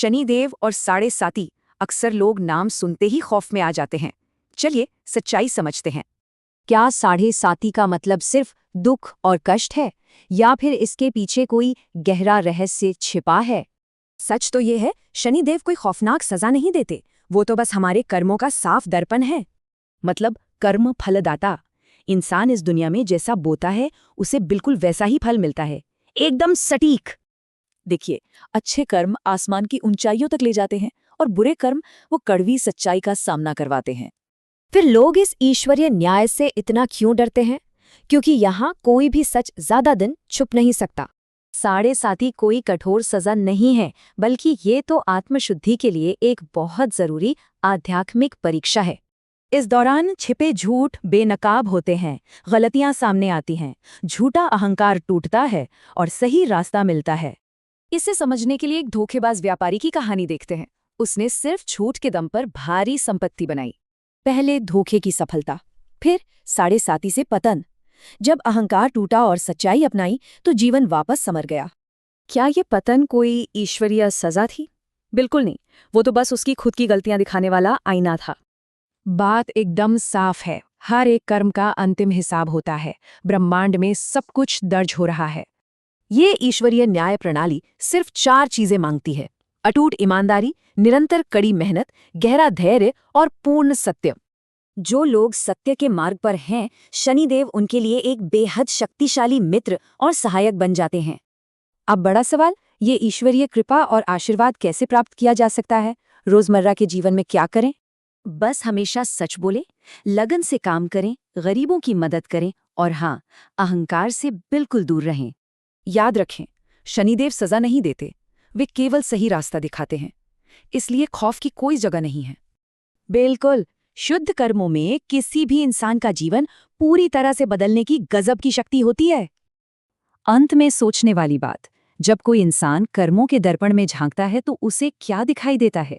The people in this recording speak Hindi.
शनिदेव और साढ़े साती अक्सर लोग नाम सुनते ही खौफ में आ जाते हैं। चलिए सच्चाई समझते हैं। क्या साढ़े साती का मतलब सिर्फ दुख और कष्ट है, या फिर इसके पीछे कोई गहरा रहस्य छिपा है? सच तो ये है, शनिदेव कोई खौफनाक सजा नहीं देते, वो तो बस हमारे कर्मों का साफ दर्पण है। मतलब कर्म फलदाता। इंसान इस दुनिया में जैसा बोता है उसे बिल्कुल वैसा ही फल मिलता है, एकदम सटीक। देखिए, अच्छे कर्म आसमान की ऊंचाइयों तक ले जाते हैं और बुरे कर्म वो कड़वी सच्चाई का सामना करवाते हैं। फिर लोग इस ईश्वरीय न्याय से इतना क्यों डरते हैं? क्योंकि यहाँ कोई भी सच ज्यादा दिन छुप नहीं सकता। साढ़े साती कोई कठोर सजा नहीं है, बल्कि ये तो आत्मशुद्धि के लिए एक बहुत जरूरी आध्यात्मिक परीक्षा है। इस दौरान छिपे झूठ बेनकाब होते हैं, गलतियां सामने आती हैं, झूठा अहंकार टूटता है और सही रास्ता मिलता है। इसे समझने के लिए एक धोखेबाज व्यापारी की कहानी देखते हैं। उसने सिर्फ झूठ के दम पर भारी संपत्ति बनाई। पहले धोखे की सफलता, फिर साढ़े साती से पतन। जब अहंकार टूटा और सच्चाई अपनाई तो जीवन वापस संवर गया। क्या ये पतन कोई ईश्वरीय सजा थी? बिल्कुल नहीं, वो तो बस उसकी खुद की गलतियां दिखाने वाला आईना था। बात एकदम साफ है, हर एक कर्म का अंतिम हिसाब होता है। ब्रह्मांड में सब कुछ दर्ज हो रहा है। ये ईश्वरीय न्याय प्रणाली सिर्फ 4 चीजें मांगती है: अटूट ईमानदारी, निरंतर कड़ी मेहनत, गहरा धैर्य और पूर्ण सत्य। जो लोग सत्य के मार्ग पर हैं, शनिदेव उनके लिए एक बेहद शक्तिशाली मित्र और सहायक बन जाते हैं। अब बड़ा सवाल, ये ईश्वरीय कृपा और आशीर्वाद कैसे प्राप्त किया जा सकता है? रोजमर्रा के जीवन में क्या करें? बस हमेशा सच बोले, लगन से काम करें, गरीबों की मदद करें और हाँ, अहंकार से बिल्कुल दूर रहें। याद रखें, शनिदेव सजा नहीं देते, वे केवल सही रास्ता दिखाते हैं। इसलिए खौफ की कोई जगह नहीं है। बिल्कुल, शुद्ध कर्मों में किसी भी इंसान का जीवन पूरी तरह से बदलने की गजब की शक्ति होती है। अंत में सोचने वाली बात, जब कोई इंसान कर्मों के दर्पण में झांकता है तो उसे क्या दिखाई देता है?